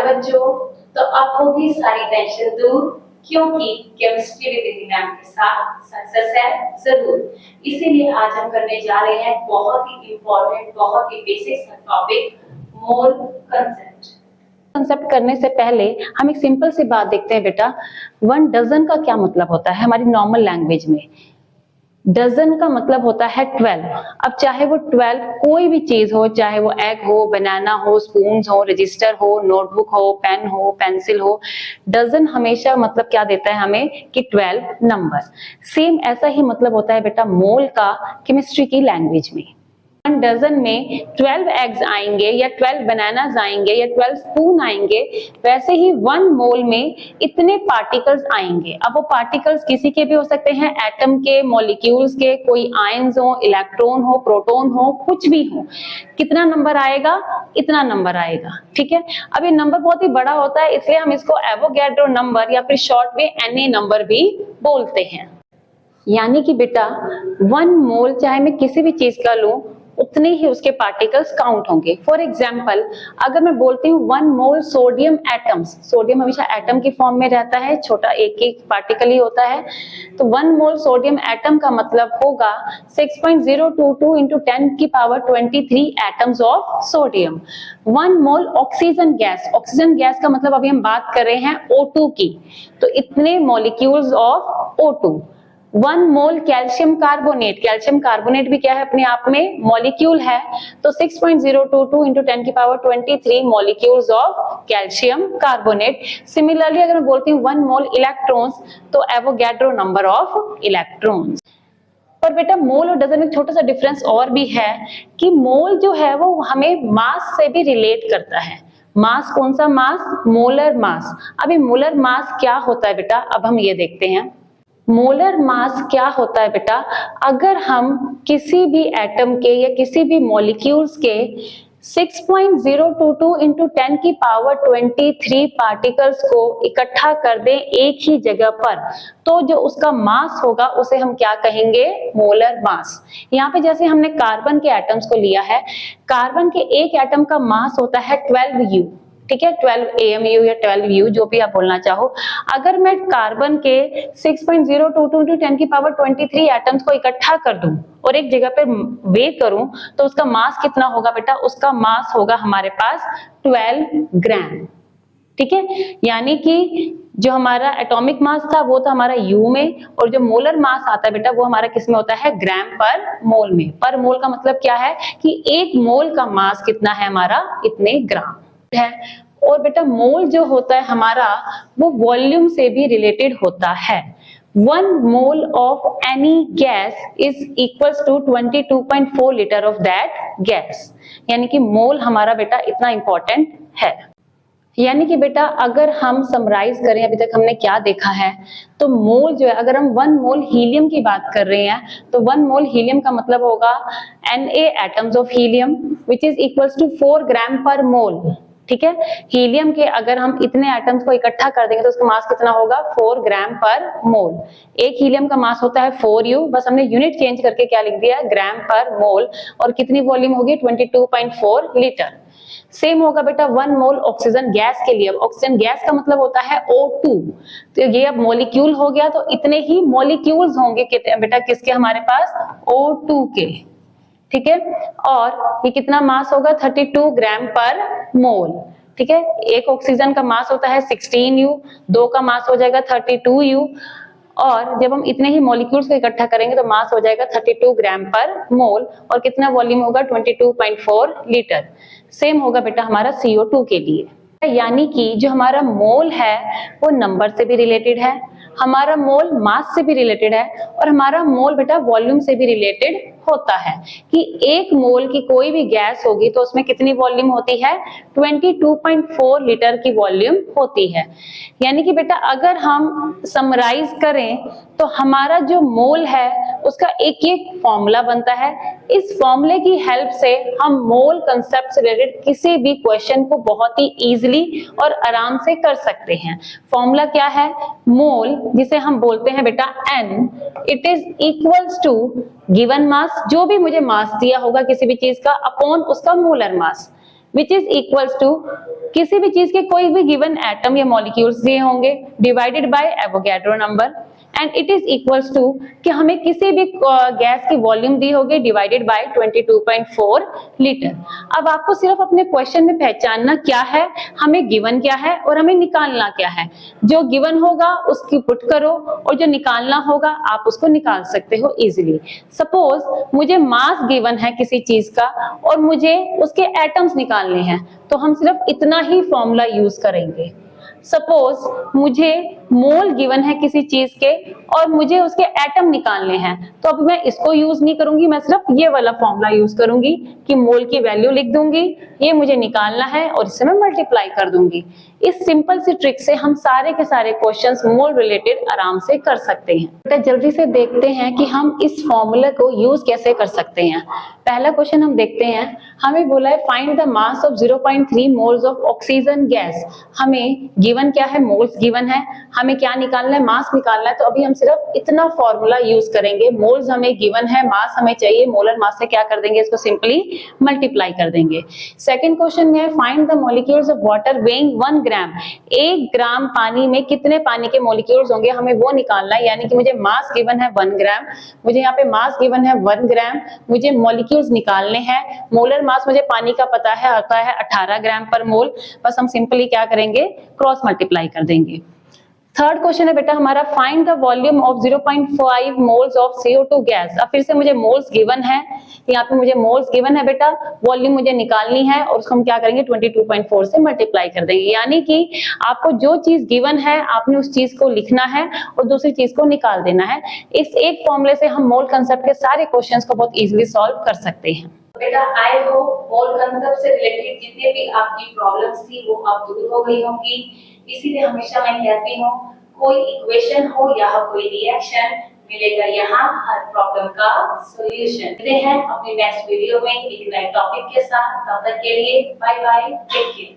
बच्चों, तो अब होगी सारी टेंशन दूर, क्योंकि केमिस्ट्री विद दीदी मैम के साथ सक्सेस है जरूर। इसीलिए आज हम करने जा रहे हैं बहुत ही इम्पोर्टेंट, बहुत ही basic topic, mole concept. Concept करने से पहले हम एक सिंपल सी बात देखते हैं बेटा, 1 डजन का क्या मतलब होता है हमारी नॉर्मल लैंग्वेज में। डजन का मतलब होता है 12। अब चाहे वो 12 कोई भी चीज हो, चाहे वो एग हो, बनाना हो, स्पून हो, रजिस्टर हो, नोटबुक हो, पेन हो, पेंसिल हो, डजन हमेशा मतलब क्या देता है हमें कि 12 नंबर। सेम ऐसा ही मतलब होता है बेटा मोल का केमिस्ट्री की लैंग्वेज में। 1 डजन में 12 एग्स आएंगे या 12 बनानास आएंगे या 12 स्पून आएंगे, वैसे ही 1 मोल में इतने पार्टिकल्स आएंगे। अब वो पार्टिकल्स किसी के भी हो सकते हैं, एटम के, मॉलिक्यूल्स के, कोई आयंस हो, इलेक्ट्रॉन हो, प्रोटॉन हो, कुछ भी हो। कितना नंबर आएगा? इतना नंबर आएगा। ठीक है, अब ये नंबर बहुत ही बड़ा होता है, इसलिए हम इसको एवोगैड्रो नंबर या फिर शॉर्ट में Na नंबर भी बोलते हैं। यानी कि बेटा 1 मोल चाहे मैं किसी भी चीज का लूं, उतने ही उसके पार्टिकल्स काउंट होंगे। फॉर एग्जाम्पल, अगर मैं बोलती हूँ 1 मोल सोडियम एटम्स, सोडियम हमेशा एटम की फॉर्म में रहता है, छोटा एक एक पार्टिकल ही होता है, तो 1 मोल सोडियम एटम का मतलब होगा 6.022 into 10 की power 23 atoms of sodium. 1 mole oxygen gas, oxygen gas का मतलब अभी हम बात कर रहे हैं O2 की, तो इतने molecules of O2। 1 mole calcium carbonate, calcium carbonate भी क्या है अपने आप में मॉलिक्यूल है, तो 6.022 into 10 की power 23 molecules of calcium carbonate. Similarly अगर मैं बोलती हूँ 1 मोल इलेक्ट्रॉन्स, तो एवोगैड्रो नंबर ऑफ इलेक्ट्रॉन्स। पर बेटा मोल और डजन में छोटा सा डिफरेंस और भी है कि मोल जो है वो हमें मास से भी रिलेट करता है। मास कौन सा मास? Molar mass. अभी मोलर मास क्या होता है बेटा, अब हम ये देखते हैं। मोलर मास क्या होता है बेटा, अगर हम किसी भी एटम के या किसी भी मॉलिक्यूल्स के 6.022 into 10 की पावर 23 पार्टिकल्स को इकट्ठा कर दें एक ही जगह पर, तो जो उसका मास होगा उसे हम क्या कहेंगे? Molar mass. यहाँ पे जैसे हमने कार्बन के एटम्स को लिया है, कार्बन के एक एटम का मास होता है 12U, ठीक है, 12 AMU या 12U जो भी आप बोलना चाहो। अगर मैं कार्बन के 6.022 into 10 की पावर 23 एटम्स को इकट्ठा कर दूं और एक जगह पे वे करूं, तो उसका मास कितना होगा बेटा? उसका मास होगा हमारे पास 12 ग्राम। ठीक है, यानी कि जो हमारा एटॉमिक मास था वो था हमारा U में, और जो मोलर मास आता है बेटा वो हमारा किस में होता है? ग्राम पर मोल में। पर मोल का मतलब क्या है कि 1 मोल का मास कितना है हमारा? इतने ग्राम है। और बेटा मोल जो होता है हमारा वो वॉल्यूम से भी रिलेटेड होता है। 1 mole of any gas is equals to 22.4 litre of that gas. यानी कि मोल हमारा बेटा इतना इंपॉर्टेंट है। यानी कि बेटा अगर हम समराइज करें अभी तक हमने क्या देखा है, तो मोल जो है, अगर हम 1 मोल हीलियम की बात कर रहे हैं, तो 1 मोल हीलियम का मतलब होगा Na atoms of helium which is equals to 4 gram per mole. ठीक है, हीलियम के अगर हम इतने एटम्स को इकट्ठा कर देंगे तो उसका मास कितना होगा? 4 ग्राम पर मोल। एक हीलियम का मास होता है 4U, बस हमने यूनिट चेंज करके क्या लिख दिया? ग्राम पर मोल। और कितनी वॉल्यूम होगी? 22.4 लीटर। सेम होगा बेटा 1 मोल ऑक्सीजन गैस के लिए। ऑक्सीजन गैस का मतलब होता है O2, तो ये अब मॉलिक्यूल हो गया, तो इतने ही मॉलिक्यूल्स होंगे बेटा किसके? हमारे पास O2 के। ठीक है, और ये कितना मास होगा? 32 ग्राम पर मोल। ठीक है, एक ऑक्सीजन का मास होता है 16U, 2 का मास हो जाएगा 32U, और जब हम इतने ही मॉलिक्यूल्स को इकट्ठा करेंगे तो मास हो जाएगा 32 ग्राम पर मोल, और कितना वॉल्यूम होगा? 22.4 लीटर। सेम होगा बेटा हमारा CO2 के लिए। यानी कि जो हमारा मोल है वो नंबर से भी रिलेटेड है, हमारा मोल मास से भी रिलेटेड है, और हमारा मोल बेटा वॉल्यूम से भी रिलेटेड होता है कि 1 मोल की कोई भी गैस होगी तो उसमें कितनी वॉल्यूम होती है? 22.4 लीटर की वॉल्यूम होती है। यानी कि बेटा अगर हम समराइज करें तो हमारा जो मोल है उसका एक एक फॉर्मूला बनता है। इस फॉर्मूले की हेल्प से हम मोल कंसेप्ट से रिलेटेड किसी भी क्वेश्चन को बहुत ही इजीली और आराम से कर सकते हैं। फॉर्मूला क्या है? मोल, जिसे हम बोलते हैं बेटा N, it is equals to given mass, जो भी मुझे मास दिया होगा किसी भी चीज का, अपॉन उसका molar mass. Which is equals to किसी भी चीज के कोई भी गिवन एटम या मॉलिक्यूल्स दिए होंगे divided by Avogadro number, and it is equals to कि हमें किसी भी गैस की वॉल्यूम दी होगी डिवाइडेड बाय 22.4 लीटर। अब आपको सिर्फ अपने क्वेश्चन में पहचानना क्या है, हमें गिवन क्या है और हमें निकालना क्या है। जो गिवन होगा उसकी पुट करो और जो निकालना होगा आप उसको निकाल सकते हो इजीली। सपोज मुझे मास गिवन है किसी चीज का और मुझे उसके एटम्स निकालने हैं, तो हम सिर्फ इतना ही फॉर्मूला यूज करेंगे। सपोज मुझे मोल गिवन है किसी चीज के और मुझे उसके एटम निकालने हैं, तो अब मैं इसको यूज नहीं करूंगी, मैं सिर्फ ये वाला फॉर्मूला यूज करूंगी कि मोल की वैल्यू लिख दूंगी, ये मुझे निकालना है और इससे मैं मल्टीप्लाई कर दूंगी। इस सिंपल सी ट्रिक से हम सारे के सारे क्वेश्चंस मोल रिलेटेड आराम से कर सकते हैं। बेटा जल्दी से देखते हैं कि हम इस फॉर्मूला को यूज कैसे कर सकते हैं। पहला क्वेश्चन हम देखते हैं, हमें बोला है find the mass of 0.3 moles of oxygen gas. हमें गिवन क्या है, मोल्स गिवन है, हमें क्या निकालना है, मास निकालना है। तो अभी हम सिर्फ इतना फॉर्मूला यूज करेंगे, मोल्स हमें गिवन है, मास हमें चाहिए, मोलर मास से क्या कर देंगे, इसको सिंपली मल्टीप्लाई कर देंगे। सेकंड क्वेश्चन में find the molecules of water weighing 1 ग्राम। 1 ग्राम पानी में कितने पानी के मॉलिक्यूल्स होंगे, हमें वो निकालना है। यानी कि मुझे मास गिवन है 1 ग्राम, मुझे यहाँ पे मास गिवन है 1 ग्राम, मुझे मॉलिक्यूल्स निकालने हैं। मोलर मास मुझे पानी का पता है, आता है 18 ग्राम पर मोल। बस हम सिंपली क्या करेंगे, क्रॉस मल्टीप्लाई कर देंगे। थर्ड क्वेश्चन है बेटा हमारा, find the volume of 0.5 moles of CO2 gas. अब फिर से मुझे मोल्स गिवन है, यहाँ पे मुझे मोल्स गिवन है बेटा, वॉल्यूम मुझे निकालनी है और उसको हम क्या करेंगे 22.4 से मल्टीप्लाई कर देंगे। यानी कि आपको जो चीज गिवन है आपने उस चीज को लिखना है और दूसरी चीज को निकाल देना है। इस एक फॉर्मूले से हम मोल कंसेप्ट के सारे क्वेश्चंस को बहुत इजीली सॉल्व कर सकते हैं। बेटा आई होप मोल कंसेप्ट से रिलेटेड जितने भी आपकी प्रॉब्लम्स थी वो अब दूर हो गई होंगी। इसीलिए हमेशा मैं कहती हूँ कोई इक्वेशन हो या कोई रिएक्शन मिलेगा यहाँ हर प्रॉब्लम का सॉल्यूशन। मिलते हैं अपनी नेक्स्ट वीडियो में एक नए टॉपिक के साथ, तब तक के लिए बाय बाय, टेक केयर।